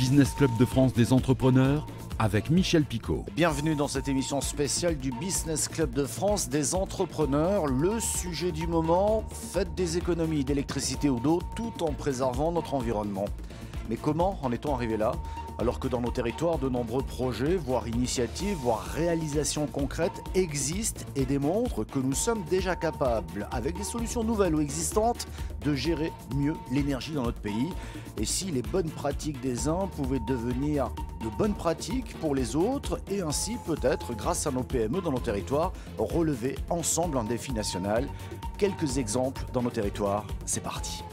Business Club de France des entrepreneurs avec Michel Picot. Bienvenue dans cette émission spéciale du Business Club de France des entrepreneurs. Le sujet du moment, faites des économies d'électricité ou d'eau tout en préservant notre environnement. Mais comment en est-on arrivé là ? Alors que dans nos territoires, de nombreux projets, voire initiatives, voire réalisations concrètes existent et démontrent que nous sommes déjà capables, avec des solutions nouvelles ou existantes, de gérer mieux l'énergie dans notre pays. Et si les bonnes pratiques des uns pouvaient devenir de bonnes pratiques pour les autres et ainsi peut-être, grâce à nos PME dans nos territoires, relever ensemble un défi national. Quelques exemples dans nos territoires, c'est parti.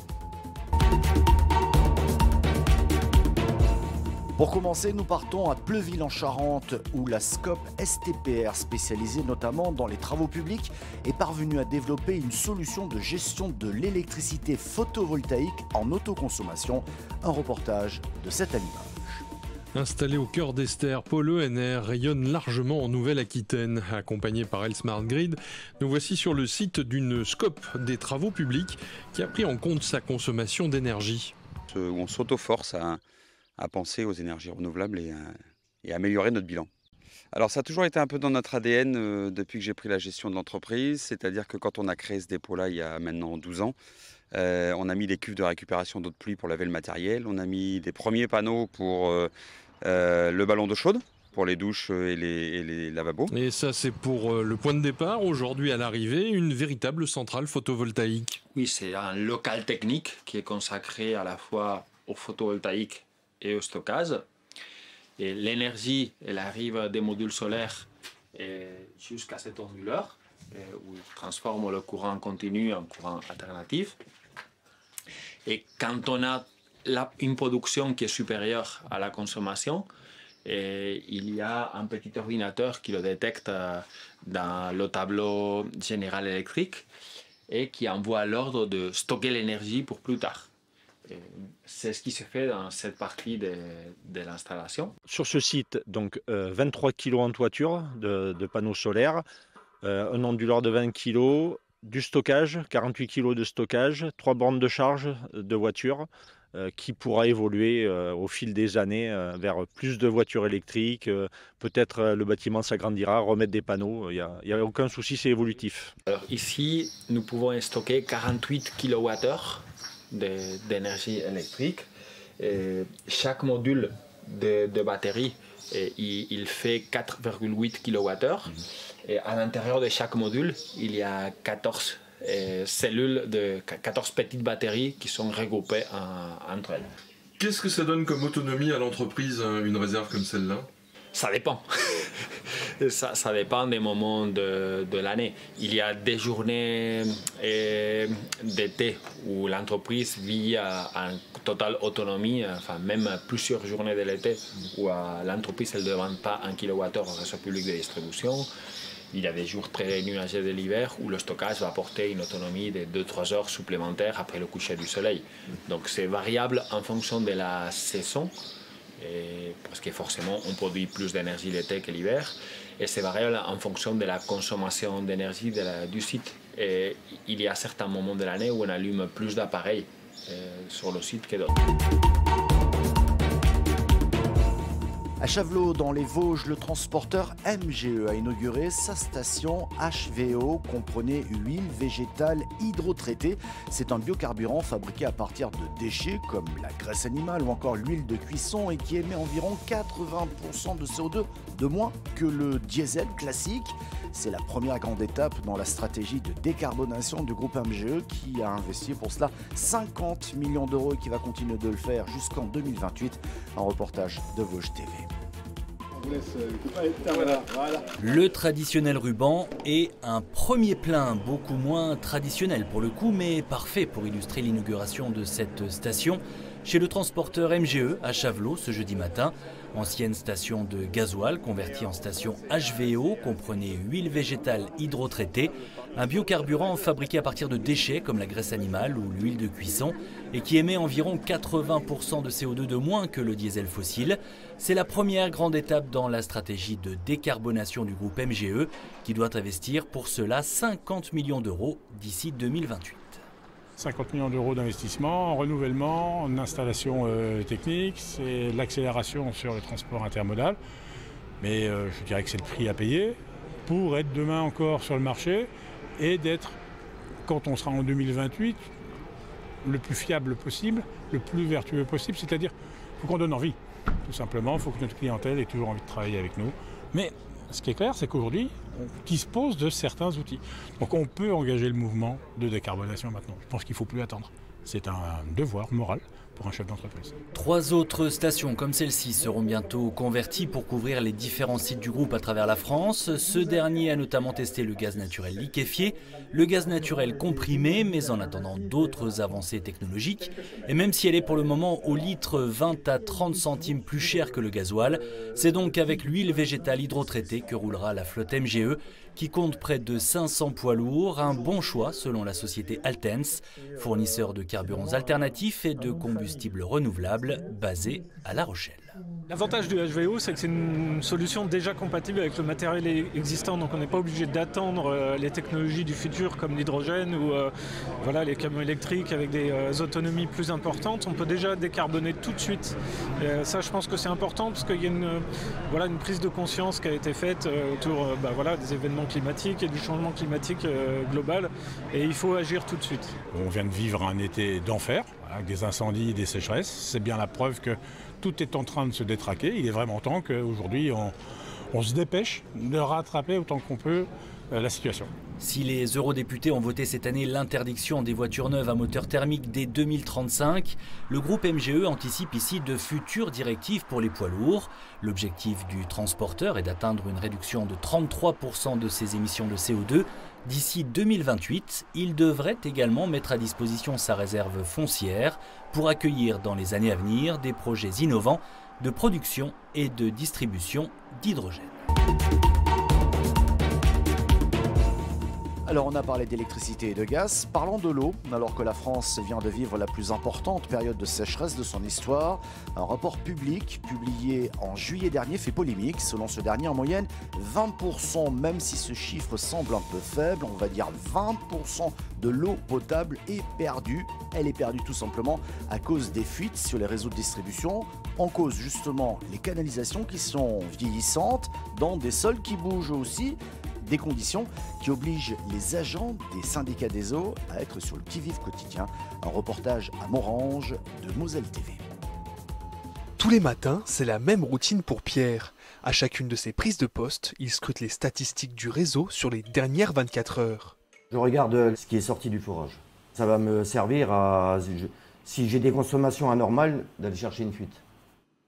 Pour commencer, nous partons à Pleuville en Charente, où la SCOP STPR, spécialisée notamment dans les travaux publics, est parvenue à développer une solution de gestion de l'électricité photovoltaïque en autoconsommation. Un reportage de cette image. Installé au cœur d'Esther, Pôle ENR rayonne largement en Nouvelle-Aquitaine. Accompagné par Elsmart Grid, nous voici sur le site d'une SCOP des travaux publics qui a pris en compte sa consommation d'énergie. On s'auto-force à penser aux énergies renouvelables et à améliorer notre bilan. Alors ça a toujours été un peu dans notre ADN depuis que j'ai pris la gestion de l'entreprise, c'est-à-dire que quand on a créé ce dépôt-là il y a maintenant 12 ans, on a mis les cuves de récupération d'eau de pluie pour laver le matériel, on a mis des premiers panneaux pour le ballon d'eau chaude, pour les douches et les lavabos. Et ça c'est pour le point de départ, aujourd'hui à l'arrivée, une véritable centrale photovoltaïque. Oui, c'est un local technique qui est consacré à la fois au photovoltaïque et au stockage. Et l'énergie, elle arrive des modules solaires jusqu'à cet onduleur où il transforme le courant continu en courant alternatif. Et quand on a une production qui est supérieure à la consommation, il y a un petit ordinateur qui le détecte dans le tableau général électrique et qui envoie l'ordre de stocker l'énergie pour plus tard. C'est ce qui se fait dans cette partie de l'installation. Sur ce site, donc 23 kg en toiture de panneaux solaires, un onduleur de 20 kg, du stockage, 48 kg de stockage, 3 bornes de charge de voitures qui pourra évoluer au fil des années vers plus de voitures électriques. Peut-être le bâtiment s'agrandira, remettre des panneaux, il n'y a aucun souci, c'est évolutif. Alors ici, nous pouvons stocker 48 kWh d'énergie électrique. Et chaque module de batterie, il fait 4,8 kWh. Et à l'intérieur de chaque module, il y a 14 cellules de 14 petites batteries qui sont regroupées entre elles. Qu'est-ce que ça donne comme autonomie à l'entreprise, une réserve comme celle-là ? Ça dépend. ça dépend des moments de l'année. Il y a des journées d'été où l'entreprise vit en totale autonomie, enfin même plusieurs journées de l'été où l'entreprise ne demande pas 1 kWh au réseau public de distribution. Il y a des jours très nuageux de l'hiver où le stockage va apporter une autonomie de 2-3 heures supplémentaires après le coucher du soleil. Donc c'est variable en fonction de la saison. Parce que forcément on produit plus d'énergie l'été que l'hiver et c'est variable en fonction de la consommation d'énergie du site. Et il y a certains moments de l'année où on allume plus d'appareils sur le site que d'autres. À Chavelot, dans les Vosges, le transporteur MGE a inauguré sa station HVO, comprenait huile végétale hydrotraitée. C'est un biocarburant fabriqué à partir de déchets comme la graisse animale ou encore l'huile de cuisson et qui émet environ 80% de CO2 de moins que le diesel classique. C'est la première grande étape dans la stratégie de décarbonation du groupe MGE qui a investi pour cela 50 millions d'euros et qui va continuer de le faire jusqu'en 2028. Un reportage de Vosges TV. Le traditionnel ruban est un premier plein, beaucoup moins traditionnel pour le coup, mais parfait pour illustrer l'inauguration de cette station chez le transporteur MGE à Chavelot ce jeudi matin. Ancienne station de gasoil convertie en station HVO, comprenait huile végétale hydrotraitée, un biocarburant fabriqué à partir de déchets comme la graisse animale ou l'huile de cuisson et qui émet environ 80% de CO2 de moins que le diesel fossile. C'est la première grande étape dans la stratégie de décarbonation du groupe MGE qui doit investir pour cela 50 millions d'euros d'ici 2028. 50 millions d'euros d'investissement en renouvellement, en installation technique, c'est l'accélération sur le transport intermodal. Mais je dirais que c'est le prix à payer pour être demain encore sur le marché et d'être, quand on sera en 2028, le plus fiable possible, le plus vertueux possible. C'est-à-dire qu'il faut qu'on donne envie, tout simplement. Il faut que notre clientèle ait toujours envie de travailler avec nous. Mais ce qui est clair, c'est qu'aujourd'hui, on dispose de certains outils. Donc on peut engager le mouvement de décarbonation maintenant. Je pense qu'il ne faut plus attendre. C'est un devoir moral pour un chef d'entreprise. 3 autres stations comme celle-ci seront bientôt converties pour couvrir les différents sites du groupe à travers la France. Ce dernier a notamment testé le gaz naturel liquéfié, le gaz naturel comprimé, mais en attendant d'autres avancées technologiques. Et même si elle est pour le moment au litre 20 à 30 centimes plus chère que le gasoil, c'est donc avec l'huile végétale hydrotraitée que roulera la flotte MGE, qui compte près de 500 poids lourds, un bon choix selon la société Altens, fournisseur de carburants alternatifs et de combustibles renouvelables basé à La Rochelle. L'avantage du HVO, c'est que c'est une solution déjà compatible avec le matériel existant, donc on n'est pas obligé d'attendre les technologies du futur comme l'hydrogène ou voilà, les camions électriques avec des autonomies plus importantes. On peut déjà décarboner tout de suite. Et ça, je pense que c'est important parce qu'il y a une prise de conscience qui a été faite autour des événements climatiques et du changement climatique global, et il faut agir tout de suite. On vient de vivre un été d'enfer, avec des incendies, des sécheresses. C'est bien la preuve que tout est en train de se détraquer. Il est vraiment temps qu'aujourd'hui, on se dépêche de rattraper autant qu'on peut la situation. Si les eurodéputés ont voté cette année l'interdiction des voitures neuves à moteur thermique dès 2035, le groupe MGE anticipe ici de futures directives pour les poids lourds. L'objectif du transporteur est d'atteindre une réduction de 33% de ses émissions de CO2. D'ici 2028, il devrait également mettre à disposition sa réserve foncière pour accueillir dans les années à venir des projets innovants de production et de distribution d'hydrogène. Alors on a parlé d'électricité et de gaz, parlons de l'eau, alors que la France vient de vivre la plus importante période de sécheresse de son histoire. Un rapport public publié en juillet dernier fait polémique. Selon ce dernier, en moyenne 20%, même si ce chiffre semble un peu faible, on va dire 20% de l'eau potable est perdue. Elle est perdue tout simplement à cause des fuites sur les réseaux de distribution, en cause justement les canalisations qui sont vieillissantes, dans des sols qui bougent aussi. Des conditions qui obligent les agents des syndicats des eaux à être sur le qui-vive quotidien. Un reportage à Morange de Moselle TV. Tous les matins, c'est la même routine pour Pierre. À chacune de ses prises de poste, il scrute les statistiques du réseau sur les dernières 24 heures. Je regarde ce qui est sorti du forage. Ça va me servir à, si j'ai des consommations anormales, d'aller chercher une fuite.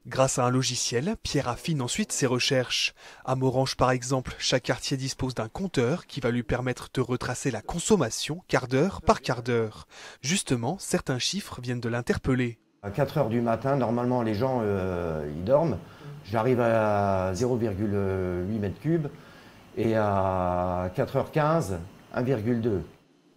Grâce à un logiciel, Pierre affine ensuite ses recherches. À Morange par exemple, chaque quartier dispose d'un compteur qui va lui permettre de retracer la consommation quart d'heure par quart d'heure. Justement, certains chiffres viennent de l'interpeller. À 4 heures du matin, normalement les gens ils dorment. J'arrive à 0,8 m3 et à 4h15, 1,2.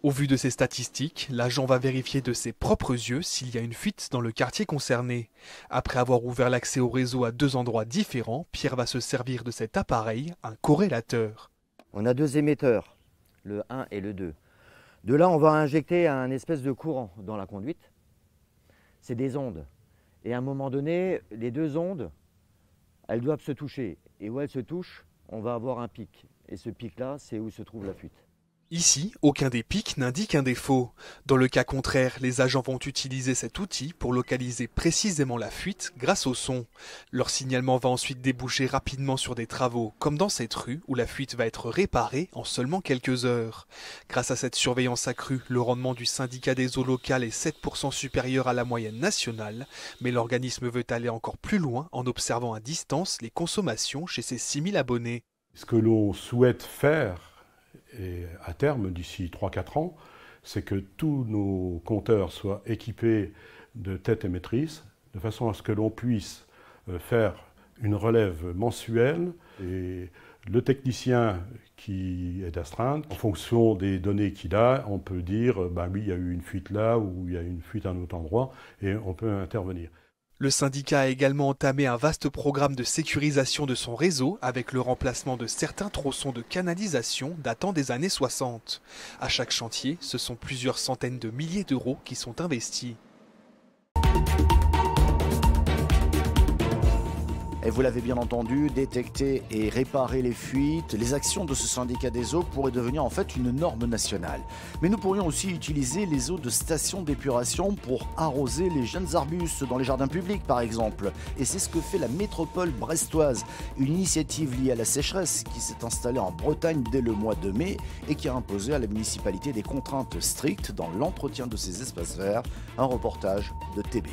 Au vu de ces statistiques, l'agent va vérifier de ses propres yeux s'il y a une fuite dans le quartier concerné. Après avoir ouvert l'accès au réseau à 2 endroits différents, Pierre va se servir de cet appareil, un corrélateur. On a 2 émetteurs, le 1 et le 2. De là, on va injecter un espèce de courant dans la conduite. C'est des ondes. Et à un moment donné, les 2 ondes, elles doivent se toucher. Et où elles se touchent, on va avoir un pic. Et ce pic-là, c'est où se trouve la fuite. Ici, aucun des pics n'indique un défaut. Dans le cas contraire, les agents vont utiliser cet outil pour localiser précisément la fuite grâce au son. Leur signalement va ensuite déboucher rapidement sur des travaux, comme dans cette rue où la fuite va être réparée en seulement quelques heures. Grâce à cette surveillance accrue, le rendement du syndicat des eaux locales est 7% supérieur à la moyenne nationale, mais l'organisme veut aller encore plus loin en observant à distance les consommations chez ses 6000 abonnés. Ce que l'on souhaite faire, et à terme, d'ici 3-4 ans, c'est que tous nos compteurs soient équipés de têtes émettrices, de façon à ce que l'on puisse faire une relève mensuelle. Et le technicien qui est d'astreinte, en fonction des données qu'il a, on peut dire, oui, il y a eu une fuite là, ou il y a eu une fuite à un autre endroit, et on peut intervenir. Le syndicat a également entamé un vaste programme de sécurisation de son réseau avec le remplacement de certains tronçons de canalisation datant des années 60. À chaque chantier, ce sont plusieurs centaines de milliers d'euros qui sont investis. Et vous l'avez bien entendu, détecter et réparer les fuites, les actions de ce syndicat des eaux pourraient devenir en fait une norme nationale. Mais nous pourrions aussi utiliser les eaux de stations d'épuration pour arroser les jeunes arbustes dans les jardins publics par exemple. Et c'est ce que fait la métropole brestoise, une initiative liée à la sécheresse qui s'est installée en Bretagne dès le mois de mai et qui a imposé à la municipalité des contraintes strictes dans l'entretien de ces espaces verts. Un reportage de TBO.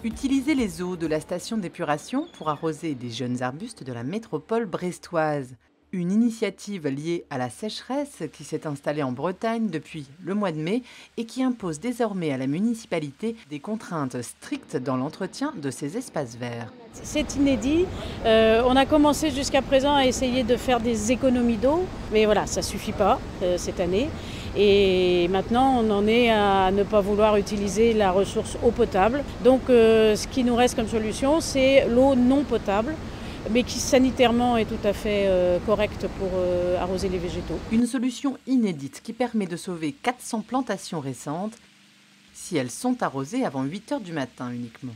Utiliser les eaux de la station d'épuration pour arroser des jeunes arbustes de la métropole brestoise. Une initiative liée à la sécheresse qui s'est installée en Bretagne depuis le mois de mai et qui impose désormais à la municipalité des contraintes strictes dans l'entretien de ces espaces verts. C'est inédit. On a commencé jusqu'à présent à essayer de faire des économies d'eau, mais voilà, ça ne suffit pas cette année. Et maintenant, on en est à ne pas vouloir utiliser la ressource eau potable. Donc, ce qui nous reste comme solution, c'est l'eau non potable, mais qui sanitairement est tout à fait correcte pour arroser les végétaux. Une solution inédite qui permet de sauver 400 plantations récentes si elles sont arrosées avant 8 h du matin uniquement.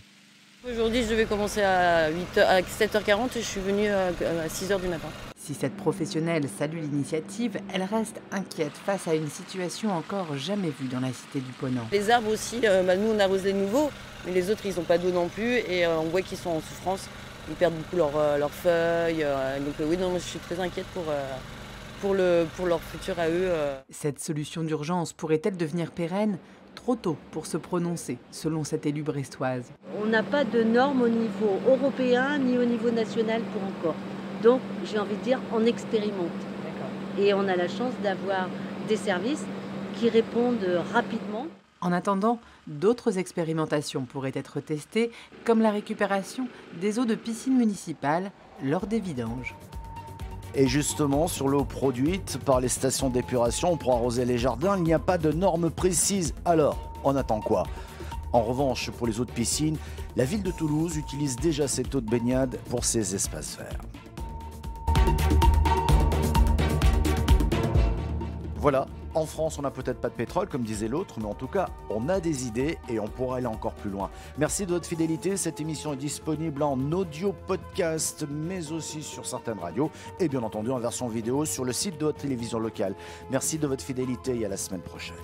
Aujourd'hui, je devais commencer à 7h40 et je suis venue à 6 h du matin. Si cette professionnelle salue l'initiative, elle reste inquiète face à une situation encore jamais vue dans la cité du Ponant. Les arbres aussi, nous on arrose les nouveaux, mais les autres ils n'ont pas d'eau non plus et on voit qu'ils sont en souffrance. Ils perdent beaucoup leurs feuilles. Donc oui, non, moi, je suis très inquiète pour leur futur à eux. Cette solution d'urgence pourrait-elle devenir pérenne ? Trop tôt pour se prononcer, selon cette élue brestoise. On n'a pas de normes au niveau européen ni au niveau national pour encore. Donc, j'ai envie de dire, on expérimente. Et on a la chance d'avoir des services qui répondent rapidement. En attendant, d'autres expérimentations pourraient être testées, comme la récupération des eaux de piscine municipale lors des vidanges. Et justement, sur l'eau produite par les stations d'épuration pour arroser les jardins, il n'y a pas de normes précises. Alors, on attend quoi ? En revanche, pour les eaux de piscine, la ville de Toulouse utilise déjà cette eau de baignade pour ses espaces verts. Voilà, en France, on n'a peut-être pas de pétrole, comme disait l'autre, mais en tout cas, on a des idées et on pourra aller encore plus loin. Merci de votre fidélité. Cette émission est disponible en audio podcast, mais aussi sur certaines radios et bien entendu en version vidéo sur le site de votre télévision locale. Merci de votre fidélité et à la semaine prochaine.